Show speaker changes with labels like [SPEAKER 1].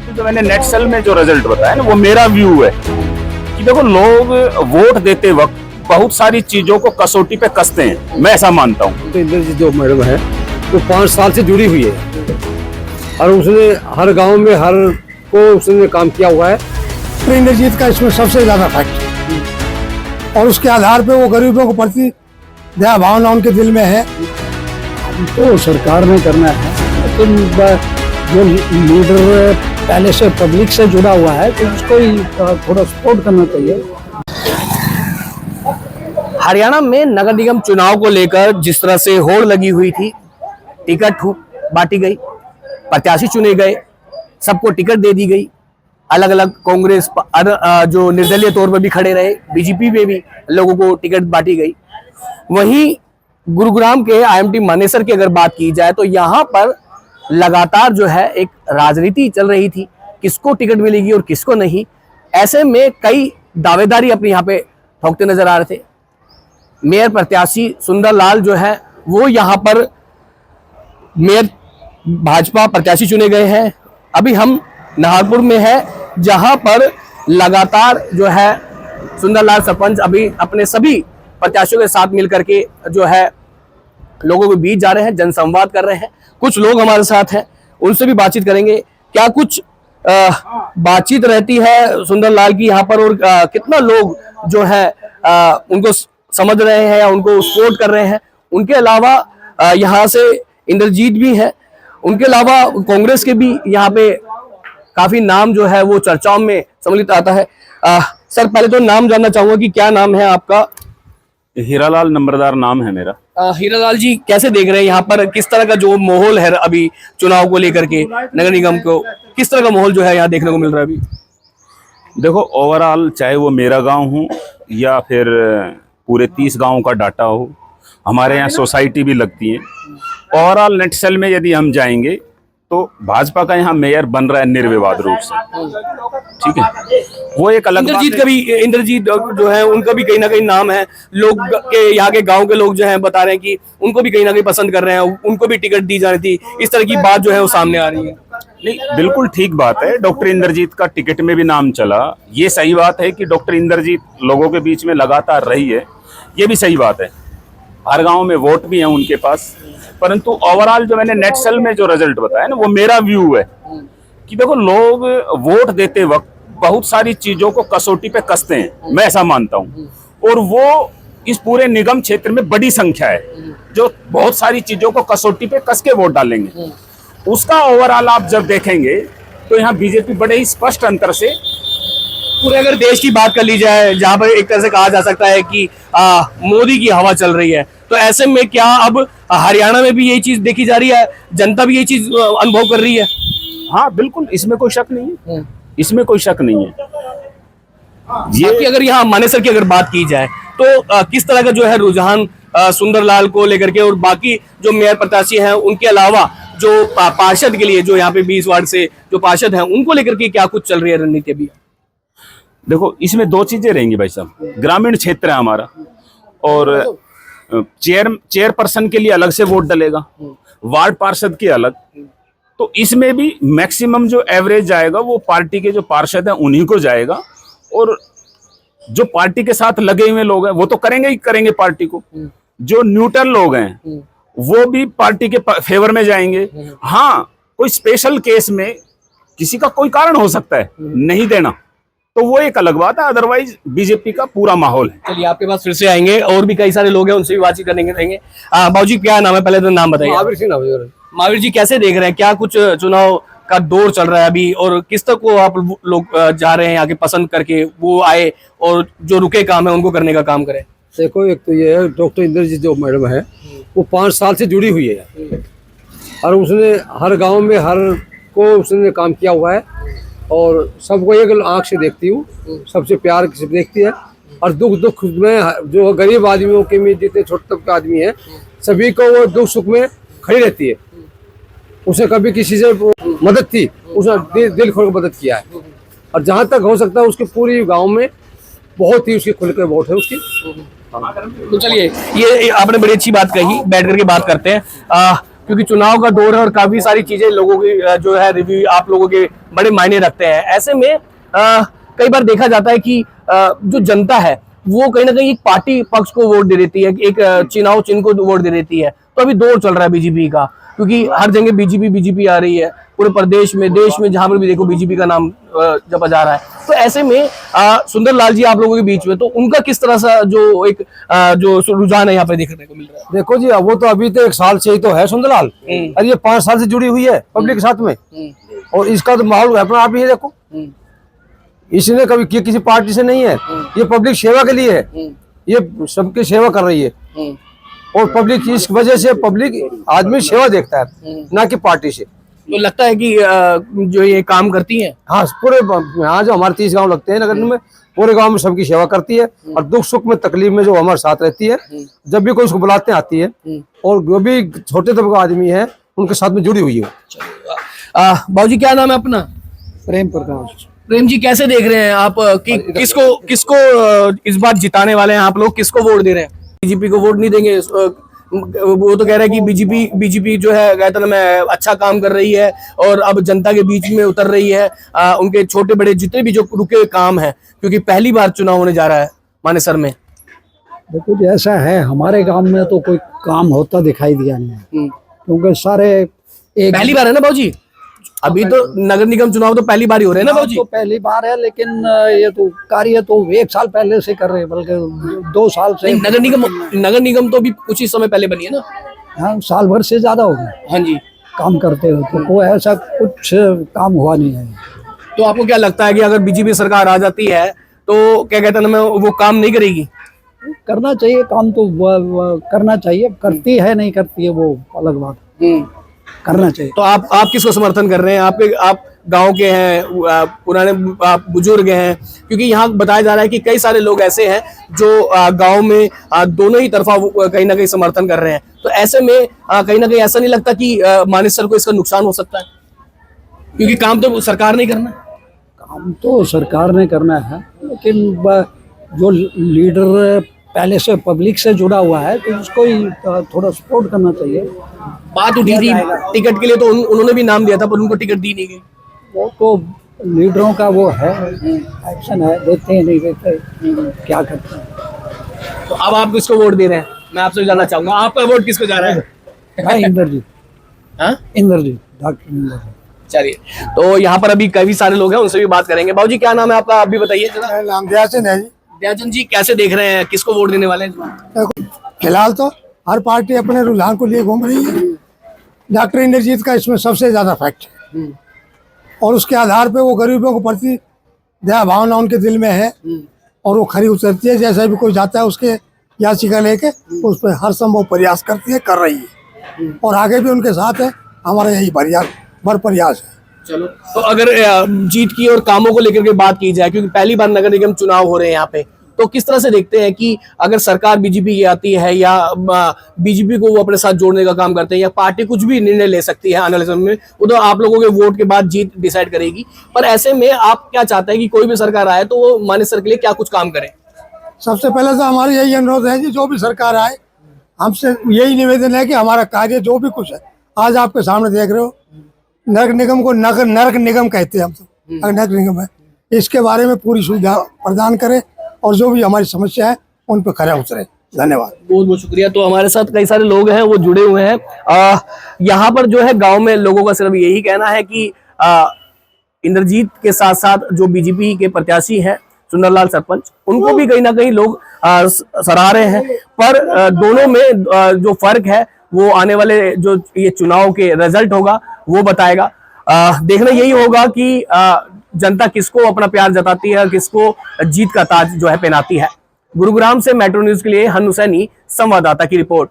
[SPEAKER 1] जो मैंने net cell में जो रिजल्ट बताया ना, वो मेरा व्यू है कि देखो, लोग वोट देते वक्त बहुत सारी चीजों को कसौटी पे कसते हैं, मैं ऐसा मानता हूँ।
[SPEAKER 2] तो इंद्रजीत जो मैडम है वो 5 साल से जुड़ी हुई है और उसने हर गांव में हर को उसने काम किया हुआ है।
[SPEAKER 3] तो इंद्रजीत का इसमें सबसे ज्यादा फैक्ट और उसके आधार पे वो गरीबों को प्रति दया भावना उनके दिल में है।
[SPEAKER 2] तो सरकार ने करना है, लेकिन जो लीडर पहले से पब्लिक से जुड़ा हुआ है तो उसको ही थोड़ा सपोर्ट करना चाहिए।
[SPEAKER 4] हरियाणा में नगर निगम चुनाव को लेकर जिस तरह से होड़ लगी हुई थी, टिकट बांटी गई, प्रत्याशी चुने गए, सबको टिकट दे दी गई, अलग अलग कांग्रेस जो निर्दलीय तौर पर भी खड़े रहे, बीजेपी में भी लोगों को टिकट बांटी गई। वहीं गुरुग्राम के आईएमटी मानेसर की अगर बात की जाए तो यहाँ पर लगातार जो है एक राजनीति चल रही थी, किसको टिकट मिलेगी और किसको नहीं। ऐसे में कई दावेदारी अपने यहाँ पे ठोकते नजर आ रहे थे। मेयर प्रत्याशी सुंदरलाल जो है वो यहाँ पर मेयर भाजपा प्रत्याशी चुने गए हैं। अभी हम नाहरपुर में है जहां पर लगातार जो है सुंदरलाल सरपंच अभी अपने सभी प्रत्याशियों के साथ मिलकर के जो है लोगों के बीच जा रहे हैं, जनसंवाद कर रहे हैं। कुछ लोग हमारे साथ हैं, उनसे भी बातचीत करेंगे। क्या कुछ बातचीत रहती है सुंदरलाल की यहाँ पर और कितना लोग जो है उनको समझ रहे हैं या उनको सपोर्ट कर रहे हैं। उनके अलावा यहाँ से इंद्रजीत भी है, उनके अलावा कांग्रेस के भी यहाँ पे काफी नाम जो है वो चर्चाओं में सम्मिलित आता है। सर, पहले तो नाम जानना चाहूंगा कि क्या नाम है आपका?
[SPEAKER 1] हीरालाल नंबरदार नाम है मेरा।
[SPEAKER 4] हीरालाल जी, कैसे देख रहे हैं यहाँ पर किस तरह का जो माहौल है अभी चुनाव को लेकर के, नगर निगम को किस तरह का माहौल जो है यहाँ देखने को मिल रहा है अभी?
[SPEAKER 1] देखो, ओवरऑल चाहे वो मेरा गांव हो या फिर पूरे 30 गांवों का डाटा हो, हमारे यहाँ सोसाइटी भी लगती है। ओवरऑल नेट सेल में यदि हम जाएंगे तो भाजपा का यहाँ मेयर बन रहा है निर्विवाद रूप से, ठीक है। वो एक अलग
[SPEAKER 4] इंद्रजीत जो है उनका भी कहीं ना कहीं नाम है, लोग के यहाँ के गांव के लोग जो हैं बता रहे हैं कि उनको भी कहीं ना कहीं पसंद कर रहे हैं, उनको भी टिकट दी जा रही थी, इस तरह की बात जो है वो सामने आ रही है।
[SPEAKER 1] नहीं, बिल्कुल ठीक बात है। डॉक्टर इंद्रजीत का टिकट में भी नाम चला, ये सही बात है कि डॉक्टर इंद्रजीत लोगों के बीच में लगातार रही है, ये भी सही बात है। हर गांव में वोट भी है उनके पास। परंतु ओवरऑल जो मैंने नेट सेल में जो रिजल्ट बताया ना, वो मेरा व्यू है कि देखो, लोग वोट देते वक्त बहुत सारी चीजों को कसौटी पे कसते हैं, मैं ऐसा मानता हूँ। और वो इस पूरे निगम क्षेत्र में बड़ी संख्या है जो बहुत सारी चीजों को कसौटी पे कस के वोट डालेंगे। उसका ओवरऑल आप जब देखेंगे तो यहाँ बीजेपी बड़े ही स्पष्ट अंतर से,
[SPEAKER 4] पूरे अगर देश की बात कर ली जाए जहां पर एक तरह से कहा जा सकता है कि मोदी की हवा चल रही है, तो ऐसे में क्या अब हरियाणा में भी यही चीज देखी जा रही है, जनता भी यही चीज अनुभव कर रही है?
[SPEAKER 1] हाँ बिल्कुल, इसमें कोई शक नहीं है, इसमें कोई शक नहीं है।
[SPEAKER 4] ये अगर यहाँ मानेसर की अगर बात की जाए तो किस तरह का जो है रुझान सुंदरलाल को लेकर के और बाकी जो मेयर प्रत्याशी हैं उनके अलावा जो पार्षद के लिए जो यहाँ पे 20 वार्ड से जो पार्षद हैं उनको लेकर के क्या कुछ चल रही है रणनीति अभी?
[SPEAKER 1] देखो, इसमें दो चीजें रहेंगी भाई साहब। ग्रामीण क्षेत्र है हमारा और चेयरपर्सन के लिए अलग से वोट डलेगा, वार्ड पार्षद के अलग। तो इसमें भी मैक्सिमम जो एवरेज जाएगा वो पार्टी के जो पार्षद हैं उन्हीं को जाएगा, और जो पार्टी के साथ लगे हुए लोग हैं वो तो करेंगे ही करेंगे पार्टी को। जो न्यूट्रल लोग हैं वो भी पार्टी के फेवर में जाएंगे। हाँ, कोई स्पेशल केस में किसी का कोई कारण हो सकता है नहीं देना, तो वो एक अलग बात है। अदरवाइज बीजेपी का पूरा माहौल है।
[SPEAKER 4] चलिए, आपके पास फिर से आएंगे, और भी कई सारे लोग हैं उनसे भी बातचीत करेंगे। बाबूजी, क्या नाम है? पहले तो नाम बताइए।
[SPEAKER 2] महावीर सिंह नाम।
[SPEAKER 4] महावीर जी, कैसे देख रहे हैं, क्या कुछ चुनाव का दौर चल रहा है अभी, और किस तक को आप लोग जा रहे हैं आगे पसंद करके वो आए और जो रुके काम है उनको करने का काम करें?
[SPEAKER 2] देखो, एक तो ये है डॉक्टर इंद्रजीत जो मैडम है वो 5 साल से जुड़ी हुई है और उसने हर गांव में हर को उसने काम किया हुआ है और सबको एक आंख से देखती हूँ, सबसे प्यार से देखती है। और दुख में जो गरीब आदमियों के में जितने छोटे तबके आदमी हैं सभी को वो दुख सुख में खड़ी रहती है। उसे कभी किसी से मदद थी, उसने दिल खोल कर मदद किया है और जहाँ तक हो सकता है उसके पूरी गांव में बहुत ही उसकी खुलकर वोट है उसकी।
[SPEAKER 4] तो चलिए, ये आपने बड़ी अच्छी बात कही, बैठ करके बात करते हैं। क्योंकि चुनाव का दौर है और काफी सारी चीजें लोगों की जो है रिव्यू आप लोगों के बड़े मायने रखते हैं। ऐसे में कई बार देखा जाता है कि जो जनता है वो कहीं ना कहीं एक पार्टी पक्ष को वोट दे देती है, एक चुनाव चिन्ह को वोट दे देती है। तो अभी दौर चल रहा है बीजेपी का, क्योंकि हर जगह बीजेपी आ रही है, पूरे प्रदेश में देश में जहां पर भी देखो बीजेपी का नाम जपा जा रहा है। तो ऐसे में सुंदरलाल जी आप लोगों के बीच में, तो उनका किस तरह से जो एक जो रुझान है यहाँ पे देखने को मिल रहा है?
[SPEAKER 2] देखो जी, वो तो अभी तो 1 साल से ही तो है सुंदरलाल, और ये 5 साल से जुड़ी हुई है पब्लिक के साथ में, और इसका तो माहौल अपना आप ही है। देखो इसने कभी किसी पार्टी से नहीं है, ये पब्लिक सेवा के लिए है, ये सबकी सेवा कर रही है, और पब्लिक इस वजह से पब्लिक आदमी सेवा देखता है, ना कि पार्टी से।
[SPEAKER 4] तो लगता है कि जो ये काम करती हैं,
[SPEAKER 2] हाँ, पूरे यहाँ जो हमारे 30 गांव लगते हैं नगर में, पूरे गांव में सबकी सेवा करती है, और दुख सुख में तकलीफ में जो हमारे साथ रहती है, जब भी कोई उसको बुलाते आती है, और जो भी छोटे तबके का आदमी है उनके साथ में जुड़ी हुई है।
[SPEAKER 4] बाबूजी क्या नाम है अपना?
[SPEAKER 2] प्रेम प्रकाश।
[SPEAKER 4] प्रेम जी, कैसे देख रहे हैं आप कि किसको इस बार जिताने वाले हैं आप लोग? किसको वोट दे रहे हैं? बीजेपी को वोट नहीं देंगे? वो तो कह रहे हैं कि बीजेपी जो है कहते मैं अच्छा काम कर रही है और अब जनता के बीच में उतर रही है, उनके छोटे बड़े जितने भी जो रुके हुए काम है, क्योंकि पहली बार चुनाव होने जा रहा है मानेसर में।
[SPEAKER 5] देखो जी, ऐसा है, हमारे गांव में तो कोई काम होता दिखाई दिया नहीं है, क्योंकि सारे एक
[SPEAKER 4] पहली बार है ना बाबूजी? अभी तो नगर निगम चुनाव तो पहली बार ही हो रहे हैं ना बाबूजी?
[SPEAKER 5] तो पहली बार है, लेकिन ये तो कार्य तो 1 साल पहले से कर रहे हैं, बल्कि 2 साल से।
[SPEAKER 4] नगर निगम तो अभी कुछ ही समय पहले बनी है ना?
[SPEAKER 5] हाँ, साल भर से ज्यादा हो गया
[SPEAKER 4] हाँ जी।
[SPEAKER 5] काम करते हो, तो कोई ऐसा कुछ काम हुआ नहीं है।
[SPEAKER 4] तो आपको क्या लगता है कि अगर बीजेपी सरकार आ जाती है तो क्या कहते हैं वो काम नहीं करेगी?
[SPEAKER 5] करना चाहिए काम, तो करना चाहिए, करती है नहीं करती है वो अलग बात, करना चाहिए।
[SPEAKER 4] तो आप किसको समर्थन कर रहे हैं? आप गांव के हैं, पुराने बुजुर्ग हैं, क्योंकि यहाँ बताया जा रहा है कि कई सारे लोग ऐसे हैं जो गांव में दोनों ही तरफा कहीं ना कहीं समर्थन कर रहे हैं। तो ऐसे में कहीं ना कहीं ऐसा नहीं लगता कि मानेसर को इसका नुकसान हो सकता है? क्योंकि काम तो सरकार नहीं करना,
[SPEAKER 5] काम तो सरकार ने करना है, लेकिन जो लीडर पहले से पब्लिक से जुड़ा हुआ है तो उसको ही थोड़ा सपोर्ट करना चाहिए।
[SPEAKER 4] बात उठी थी टिकट के लिए, तो उन्होंने भी नाम दिया था पर उनको टिकट दी नहीं गई।
[SPEAKER 5] वो तो लीडरों का वो है, एक्शन है, देते हैं नहीं देते, क्या करते हैं।
[SPEAKER 4] तो अब आप किसको वोट दे रहे हैं? मैं आपसे जानना चाहूंगा, आपका वोट किसको जा रहा है?
[SPEAKER 5] इंद्रजीत,
[SPEAKER 4] इंद्रजीत,
[SPEAKER 5] डॉक्टर इंद्रजीत।
[SPEAKER 4] चलिए, तो यहाँ पर अभी काफी सारे लोग हैं, उनसे भी बात करेंगे। बाबूजी क्या नाम है आपका, आप भी बताइए जरा।
[SPEAKER 3] नाम दयाचंद है जी।
[SPEAKER 4] दयाचंद जी, कैसे देख रहे हैं, किसको वोट देने वाले हैं?
[SPEAKER 3] फिलहाल तो हर पार्टी अपने रुझान को लिए घूम रही है। डॉक्टर इंद्रजीत का इसमें सबसे ज्यादा फैक्ट है, और उसके आधार पे वो गरीबों को प्रति दया भावना उनके दिल में है, और वो खरी उतरती है। जैसा भी कोई जाता है उसके याचिका लेके तो उस पर हर संभव प्रयास करती है, कर रही है, और आगे भी उनके साथ है। हमारा यही प्रयास है।
[SPEAKER 4] चलो, तो अगर जीत की और कामों को लेकर के बात की जाए, क्योंकि पहली बार नगर निगम चुनाव हो रहे हैं यहाँ पे, तो किस तरह से देखते हैं कि अगर सरकार बीजेपी की आती है या बीजेपी को वो अपने साथ जोड़ने का काम करते हैं, या पार्टी कुछ भी निर्णय ले सकती है आने वाले समय में, वो तो आप लोगों के वोट के बाद जीत डिसाइड करेगी। पर ऐसे में आप क्या चाहते हैं कि कोई भी सरकार आए तो वो मानेसर के लिए क्या कुछ काम करे?
[SPEAKER 3] सबसे पहले तो हमारा यही अनुरोध है कि जो भी सरकार आए, हमसे यही निवेदन है कि हमारा कार्य जो भी कुछ है, आज आपके सामने देख रहे हो, नगर निगम को नरक निगम कहते हैं हम तो, नगर निगम है, इसके बारे में पूरी सुविधा प्रदान करें, और जो भी हमारी समस्या है उन पर खरा उतरे। धन्यवाद,
[SPEAKER 4] बहुत बहुत शुक्रिया। तो हमारे साथ कई सारे लोग हैं, वो जुड़े हुए हैं। यहाँ पर जो है गांव में लोगों का सिर्फ यही कहना है कि इंद्रजीत के साथ साथ जो बीजेपी के प्रत्याशी हैं सुंदरलाल सरपंच, उनको भी कहीं ना कहीं लोग सराह रहे हैं। पर दोनों में जो फर्क है वो आने वाले जो ये चुनाव के रिजल्ट होगा वो बताएगा। देखना यही होगा कि जनता किसको अपना प्यार जताती है, किसको जीत का ताज जो है पहनाती है। गुरुग्राम से मेट्रो न्यूज के लिए हन हुसैनी, संवाददाता की रिपोर्ट।